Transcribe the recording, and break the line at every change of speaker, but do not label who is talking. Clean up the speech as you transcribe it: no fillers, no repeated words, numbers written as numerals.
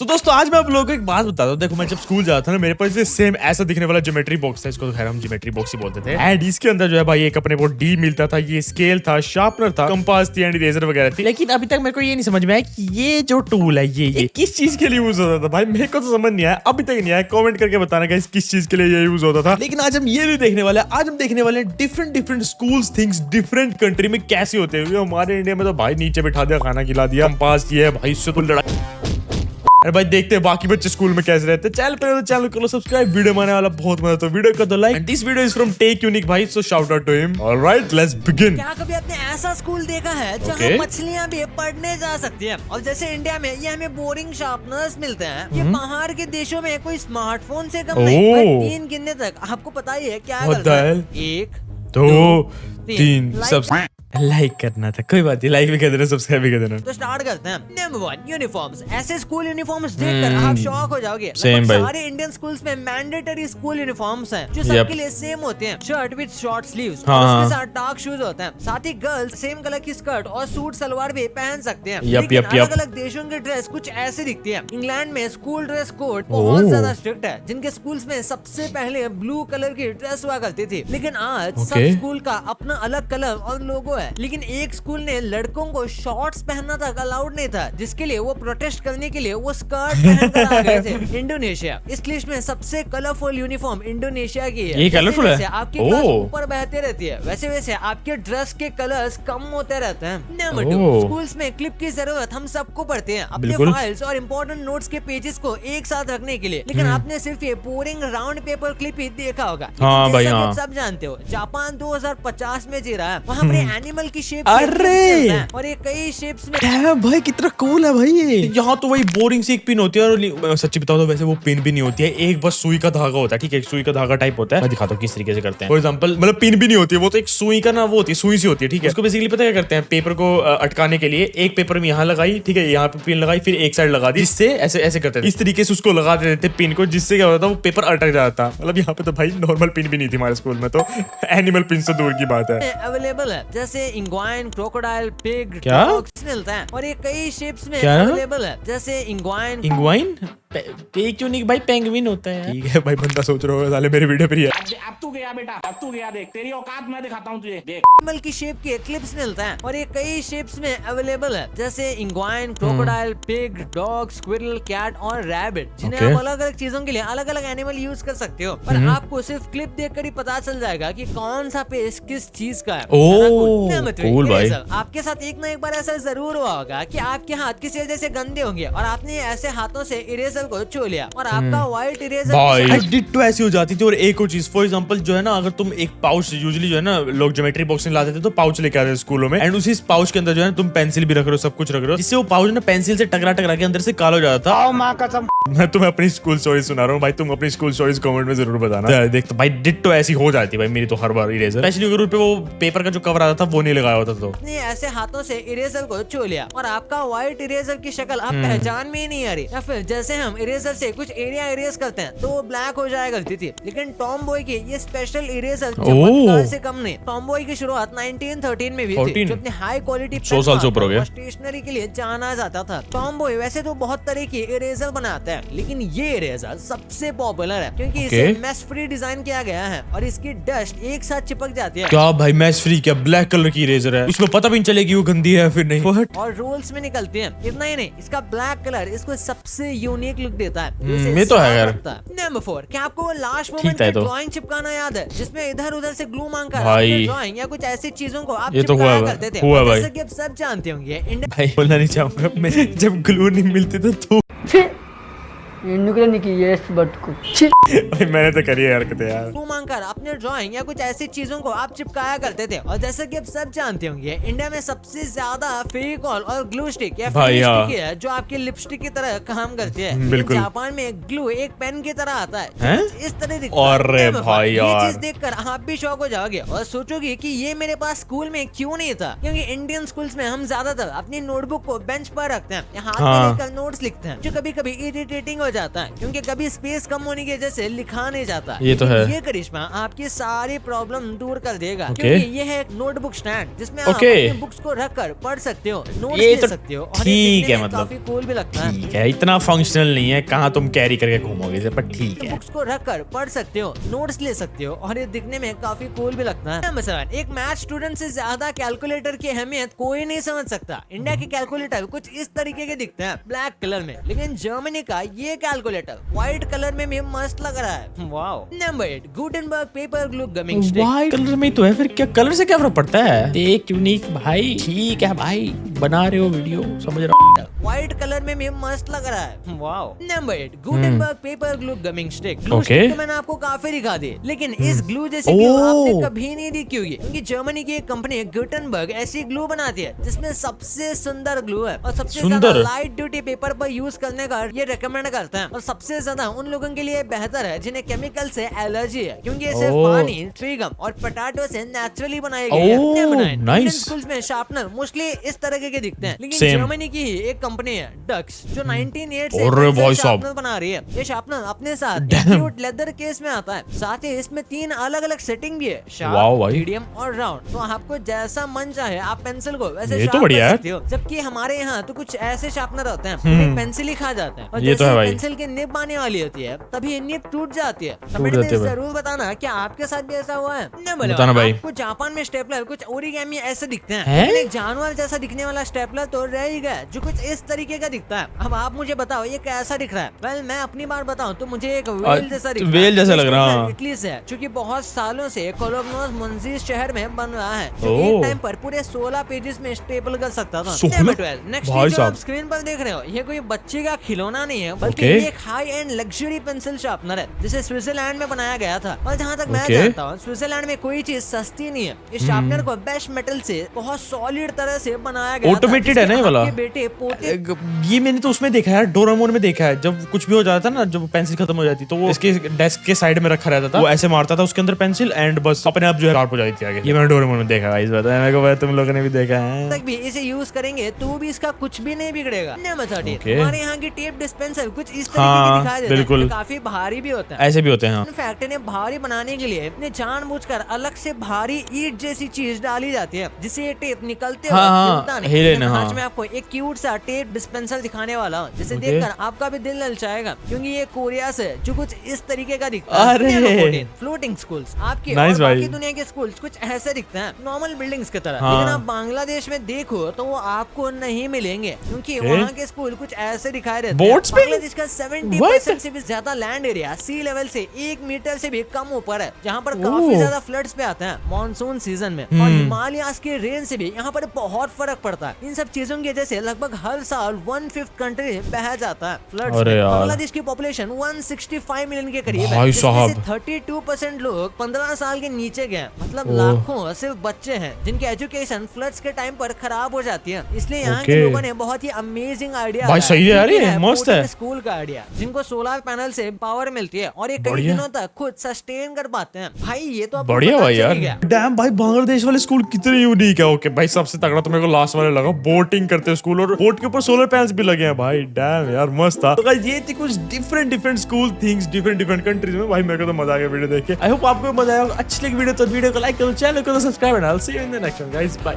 तो दोस्तों आज मैं आप लोगों को एक बात बताता हूँ। देखो मैं जब स्कूल जाता था ना, मेरे पास ये सेम ऐसा दिखने वाला ज्योमेट्री बॉक्स था। इसको तो खैर हम ज्योमेट्री बॉक्स ही बोलते थे। एंड इसके अंदर जो है भाई एक अपने को डी मिलता था, ये स्केल था, शार्पनर था, कंपास थी एंड इरेजर वगैरह थी। लेकिन अभी तक मेरे को ये नहीं समझ में आया कि ये जो टूल है ये किस चीज के लिए यूज होता था। भाई मेरे को तो समझ नहीं आया, अभी तक नहीं आया। कमेंट करके बताना गाइस किस चीज के लिए ये यूज होता था। लेकिन आज हम ये नहीं देखने वाले, आज हम देखने वाले different schools things different country में कैसे होते हैं। हमारे इंडिया में तो भाई नीचे बिठा दिया, खाना खिला दिया, कंपास ये है भाई, इससे तो लड़ाई। अरे भाई देखते हैं बाकी बच्चे स्कूल में कैसे रहते हैं। चैनल पे तो चैनल कर लो सब्सक्राइब, वीडियो बनाने वाला बहुत मजा, तो वीडियो कर दो like. And this video is from Tech Unique भाई, so shout out to him. Alright let's begin.
क्या कभी आपने ऐसा स्कूल देखा है जहाँ मछलियाँ भी पढ़ने जा सकती हैं? और जैसे इंडिया में ये हमें बोरिंग शार्पनर्स मिलते हैं, ये बाहर के देशों में कोई स्मार्टफोन से कम नहीं। भाई 3 गिनने तक आपको पता ही है क्या करना है। 1 2 3 सब
लाइक करना था, कोई बात नहीं, लाइक भी कर देना, सब्सक्राइब भी कर देना।
तो स्टार्ट करते हैं। Number 1 uniforms. ऐसे स्कूल यूनिफॉर्म्स देखकर आप शॉक हो जाओगे। सारे इंडियन स्कूल्स में मैंडेटरी स्कूल यूनिफॉर्म्स हैं जो सबके लिए सेम होते हैं। शर्ट विद शॉर्ट स्लीव्स, उसके साथ डार्क शूज होते हैं। साथ ही गर्ल्स सेम कलर की स्कर्ट और सूट सलवार भी पहन सकते हैं। लेकिन अलग अलग देशों की ड्रेस कुछ ऐसी दिखती है। इंग्लैंड में स्कूल ड्रेस कोड बहुत ज्यादा स्ट्रिक्ट है। जिनके स्कूल्स में सबसे पहले ब्लू कलर की ड्रेस हुआ करती थी, लेकिन आज सब स्कूल का अपना अलग कलर और लोगो है। लेकिन एक स्कूल ने लड़कों को शॉर्ट्स पहनना तक अलाउड नहीं था, जिसके लिए वो प्रोटेस्ट करने के लिए वो स्कर्ट पहनकर आ गए थे। इंडोनेशिया इस लिस्ट में सबसे कलरफुल यूनिफॉर्म इंडोनेशिया की है।
ये कलरफुल है।
आपकी क्लास ऊपर बहती रहती है, वैसे वैसे आपके ड्रेस के कलर्स कम होते रहते हैं। नंबर 2 स्कूल्स में क्लिप की जरूरत हम सबको पड़ती है अपने फाइल्स और इम्पोर्टेंट नोट्स के पेजेस को एक साथ रखने के लिए। लेकिन आपने सिर्फ ये बोरिंग राउंड पेपर क्लिप ही देखा होगा। आप सब जानते हो जापान 2050 में जी रहा है। वहाँ पर एनिमल की शेप
अरे
और ये कई शेप्स में
भाई कितना कूल है भाई ये। यहाँ तो वही बोरिंग सी एक पिन होती है, और सच्ची बताओ तो वैसे वो पिन भी नहीं होती है, एक बस सुई का धागा होता है। ठीक है, सुई का धागा टाइप होता है। मैं दिखाता हूँ किस तरीके से करते हैं। फॉर एग्जांपल मतलब पिन भी नहीं होती है, वो तो एक सुई का ना वो होती है, सुई सी होती है। ठीक है, उसको बेसिकली पता क्या करते हैं, पेपर को अटकाने के लिए एक पेपर में यहाँ लगाई, ठीक है, यहाँ पे पिन लगाई, फिर एक साइड लगा दी, जिससे ऐसे ऐसे करते थे। इस तरीके से उसको लगा देते थे पिन को, जिससे क्या होता था वो पेपर अटक जाता। मतलब यहाँ पे तो भाई नॉर्मल पिन भी नहीं थी हमारे स्कूल में, तो एनिमल पिन से दूर की बात है।
अवेलेबल है जैसे इंग्वाइन, क्रोकोडाइल, पिग,
क्या
मिलता है। और ये कई शेप्स में
क्या
अवेलेबल है जैसे इंग्वाइन
क्यों नहीं भाई, पेंगुइन होता है। ठीक है भाई, बंदा सोच रहा होगा साले मेरे वीडियो पर ही है।
अब तू गया बेटा, अब तू गया, देख तेरी औकात मैं दिखाता हूँ तुझे, देख।
एनिमल की शेप के क्लिप्स मिलता है और ये कई शेप्स में अवेलेबल है जैसे equine, crocodile, pig, dog, squirrel, cat और रैबिट, जिन्हें आप अलग अलग चीजों के लिए अलग अलग एनिमल यूज कर सकते हो। पर आपको सिर्फ क्लिप देखकर ही पता चल जाएगा कि कौन सा पेज किस चीज का है।
कूल भाई।
आपके साथ एक ना एक बार ऐसा जरूर हुआ होगा कि आपके हाथ किसी वजह से गंदे होंगे और आपने ऐसे हाथों से इरेजर को छू लिया और आपका व्हाइट इरेजर
डिट्टो ऐसी हो जाती थी। और एक और चीज, फॉर एग्जांपल जो है ना, अगर तुम एक पाउच, यूजुअली जो है ना लोग ज्योमेट्री बॉक्स में लाते थे तो पाउच लेके आते थे स्कूलों में, एंड उसी पाउच के अंदर जो है तुम पेंसिल भी रख रहे हो, सब कुछ रख रहे हो, जिससे वो पाउच ना पेंसिल से टकरा के अंदर से काला हो जाता था। मैं तुम्हें अपनी स्कूल स्टोरी सुना रहा हूँ भाई, तुम अपनी स्कूल स्टोरीज कमेंट में जरूर बताना। देख तो भाई डिट्टो ऐसी हो जाती है भाई मेरी तो हर बार इरेजर, स्पेशली अगर उस पे वो पेपर का जो कवर आता था वो नहीं लगाया होता तो।
ऐसे हाथों से इरेजर को छू लिया और आपका व्हाइट इरेजर की शक्ल आप पहचान में ही नहीं आ रही, या फिर जैसे हम इरेजर से कुछ एरिया इरेज करते हैं तो वो ब्लैक हो जाया करती थी। लेकिन टॉम बॉय की ये स्पेशल इरेजर चमत्कार से कम नहीं। टॉम बॉय की शुरुआत 1913 में भी थी, जो अपनी हाई क्वालिटी
100 साल से ऊपर हो गया
स्टेशनरी के लिए जाना जाता था। टॉम बॉय वैसे तो बहुत तरह की इरेजर बनाता है, लेकिन ये इरेजर सबसे पॉपुलर है क्योंकि इसे मैश फ्री डिजाइन किया गया है और इसकी डस्ट एक साथ चिपक जाती है।
क्या भाई मैश फ्री? क्या ब्लैक कलर की इरेजर है, इसमें पता भी नहीं चलेगी वो गंदी है फिर नहीं।
और रोल्स में निकलती है। इतना ही नहीं, इसका ब्लैक कलर इसको सबसे यूनिक लुक देता है।
ये तो है यार।
नंबर 4, क्या आपको वो लास्ट मोमेंट में ड्राइंग चिपकाना याद है जिसमें इधर उधर से ग्लू मांगकर ड्राइंग या कुछ ऐसी चीजों को आप चिपकाया करते थे? जैसे कि आप सब जानते होंगे
भाई, बोलना नहीं चाहूंगा मैं, जब ग्लू नहीं मिलती तो भाई मैंने तो करी है हरकतें यार।
ग्लू मांगकर अपने ड्राइंग या कुछ ऐसी चीजों को आप चिपकाया करते थे। और जैसे कि आप सब जानते होंगे इंडिया में सबसे ज्यादा फेविकॉल और ग्लू स्टिक या स्टिक है जो आपकी लिपस्टिक की तरह काम करती है। बिल्कुल। जापान में ग्लू एक पेन की तरह आता है, इस तरह दिखता है।
अरे भाई यार,
ये चीज देखकर आप भी शॉक हो जाओगे और सोचोगे कि ये मेरे पास स्कूल में क्यों नहीं था। क्योंकि इंडियन स्कूल्स में हम ज्यादातर अपनी नोटबुक को बेंच पर रखते हैं, हाथ में लेकर नोट्स लिखते हैं, जो कभी कभी इरिटेटिंग हो जाता है, क्योंकि कभी स्पेस कम होने की वजह से लिखा नहीं जाता।
ये तो है।
ये करिश्मा आपकी सारी प्रॉब्लम दूर कर देगा,
ओके।
क्योंकि ये है एक नोटबुक स्टैंड जिसमें आप
ओके।
अपनी बुक्स को रखकर पढ़ सकते हो, नोट्स
ये
ले
तो
सकते हो, और
ठीक
ये दिखने
है,
में
मतलब
काफी कूल भी लगता है।
ठीक है, इतना फंक्शनल नहीं है, कहाँ तुम कैरी करके घूमोगे इसे, पर ठीक है।
बुक्स को रखकर पढ़ सकते हो, नोट्स ले सकते हो, और ये दिखने में काफी कूल भी लगता है। मसलन एक मैथ स्टूडेंट से ज्यादा कैलकुलेटर की अहमियत कोई नहीं समझ सकता। इंडिया के कैलकुलेटर कुछ इस तरीके के दिखते हैं, ब्लैक कलर में, लेकिन जर्मनी का ये कैलकुलेटर व्हाइट कलर में भी मस्त लग रहा है। Wow. Number 8, Gutenberg paper glue gaming stick.
White colour में तो है, फिर क्या कलर से क्या फर्क पड़ता है? एक यूनिक भाई, ठीक है भाई, बना रहे हो वीडियो, समझ रहा हूँ।
व्हाइट कलर में भी मस्त लग रहा है। Wow. Number 8, Gutenberg paper glue gaming stick. Glue
okay.
Stick तो मैंने आपको काफी दिखा दी, लेकिन इस ग्लू जैसी ग्लू आपने कभी नहीं देखी होगी, क्योंकि जर्मनी की एक कंपनी गुटेनबर्ग ऐसी ग्लू बनाती है जिसमें सबसे सुंदर ग्लू है, और सबसे ज्यादा लाइट ड्यूटी पेपर पर यूज करने का ये रेकमेंड करते हैं, और सबसे ज्यादा उन लोगों के लिए बेहतर है जिन्हें केमिकल से एलर्जी है, क्योंकि ये सिर्फ पानी, ट्री गम और पोटैटो से नेचुरली बनाए गए हैं।
नाइस।
स्कूल्स में शार्पनर मोस्टली इस तरह के दिखते हैं, लेकिन
Same.
जर्मनी की ही एक कंपनी है डक्स, जो 1908 से
अरे भाई साहब।
शार्पनर बना रही है। ये शार्पनर अपने साथ क्यूट लेदर केस में आता है, साथ ही इसमें 3 अलग अलग सेटिंग भी है,
वाओ
शार्प,
भाई।
मीडियम और राउंड। तो आपको जैसा मन चाहे आप पेंसिल को वैसे
ये तो
शार्प
बढ़िया
कर
है।
सकते हो। जबकि हमारे यहाँ तो कुछ ऐसे शार्पनर होते हैं पेंसिल ही खा जाते हैं, और
ये तो
जैसे
है भाई।
पेंसिल की निब आने वाली होती है तभी निब टूट जाती है।
टूट
कमेंट
जाती
में
है भाई।
जरूर बताना क्या आपके साथ भी ऐसा हुआ है।
बताना भाई।
आपको जापान में स्टेपलर कुछ ओरिगेमी ऐसे दिखते हैं,
हैं?
लेकिन एक जानवर जैसा दिखने वाला स्टेपलर तो रह ही गया जो कुछ इस तरीके का दिखता है। अब आप मुझे बताओ ये कैसा दिख रहा है? वेल मैं अपनी बात बताऊं तो मुझे एक वेल जैसा दिख रहा है।
वेल जैसा लग रहा है।
इटली से है, क्योंकि बहुत सालों से कोलोग्नोस मुंजीस शहर में बन रहा है, जो
ओह।
एक टाइम पर पूरे 16 पेजेस में स्टेपल कर सकता था।
16?
नेक्स्ट
भाई
जो
साहब।
आप स्क्रीन पर देख रहे हो ये कोई बच्चे का खिलौना नहीं है, बल्कि
ओके।
ये एक high and luxury pencil sharpener है जिसे स्विट्जरलैंड में बनाया गया था। और जहाँ तक मैं
ओके।
जानता हूँ स्विट्जरलैंड में कोई चीज सस्ती नहीं है। इस शार्पनर को बेस्ट मेटल से बहुत सॉलिड तरह से बनाया गया था,
Automated है ना ये वाला?
जिसके बेटे पोते
ये मैंने तो उसमें देखा है, डोरेमोन में देखा है, जब कुछ भी हो जाता था ना, जब पेंसिल खत्म हो जाती तो वो इसके डेस्क के साइड में रखा रहता था, वो ऐसे मारता था उसके अंदर पेंसिल एंड बस अपने आप जो है शार्प हो जाती थी आगे। ये मैंने डोरेमोन में देखा है, इस बात है, मेरे को तुम लोगों ने भी देखा है।
तक भी इसे यूज करेंगे तो भी इसका कुछ भी नहीं बिगड़ेगा। Number 13,
okay.
हमारे यहाँ की टेप डिस्पेंसर कुछ इस तरीके
हाँ,
की दिखाई देता है,
बिल्कुल।
जो काफी भारी भी होता है।
ऐसे भी होते हैं। हाँ।
इनफैक्ट इन्हें भारी बनाने के लिए इन्हें जानबूझकर अलग से भारी ईट जैसी चीज डाली जाती है, जिससे ये टेप निकलते
हाँ, हाँ,
हिलता नहीं।
हिले ना,
आज
हाँ।
मैं आपको एक क्यूट सा टेप डिस्पेंसर दिखाने वाला हूँ, जिसे
ओके।
देखकर आपका भी दिल ललचाएगा, क्योंकि ये कोरिया से जो कुछ इस तरीके का दिखता है।
अरे।
फ्लोटिंग स्कूल्स आपके
Nice
और बाकी
भाई।
दुनिया के स्कूल्स कुछ ऐसे दिखते हैं, नॉर्मल बिल्डिंग्स की तरह।
हाँ।
लेकिन आप बांग्लादेश में देखो तो वो आपको नहीं मिलेंगे, क्योंकि
ओके।
वहाँ के स्कूल कुछ ऐसे दिखाई देते हैं।
Boats पे?
बांग्लादेश का 70% से भी ज्यादा लैंड एरिया सी लेवल से 1 मीटर से भी कम ऊपर है, जहाँ पर काफी
ओह।
ज्यादा फ्लड्स पे आते हैं मानसून सीजन में, और हिमालयास के रेन से भी यहाँ पर बहुत फर्क पड़ता है। इन सब चीजों की वजह से लगभग हर साल 1/5 कंट्री बह जाता है फ्लड्स
अरे
में।
यार।
बांग्लादेश की पॉपुलेशन 165 मिलियन के करीब है,
भाई
जिसमें
साहब।
से 32% लोग 15 साल के नीचे गए हैं। मतलब
ओह।
लाखों सिर्फ बच्चे हैं जिनकी एजुकेशन फ्लड्स के टाइम पर खराब हो जाती है। इसलिए यहाँ के
ओके।
लोगों ने बहुत ही अमेजिंग आइडिया
भाई सही है यार, ये मस्त है।
स्कूल का आइडिया, जिनको सोलर पैनल से पावर मिलती है और ये कई
बढ़िया।
दिनों तक खुद सस्टेन कर पाते हैं। भाई ये तो आपको
बढ़िया
पता
भाई
चल
यार।
गया।
डैम भाई, बांग्लादेश वाले स्कूल कितने यूनिक है। ओके भाई, सबसे तगड़ा तो मेरे को लास्ट वाले लगा, बोटिंग करते हैं स्कूल, और बोट के ऊपर सोलर पैनल्स भी लगे हैं। भाई डैम यार, मस्त था। तो गाइस ये थी कुछ different school things different countries में। भाई मेरे को तो मजा आ गया वीडियो देख के। आई होप आपको मजा आया। अच्छी लगी वीडियो तो वीडियो को लाइक करो, चैनल को subscribe and I will see you in the next one guys, bye.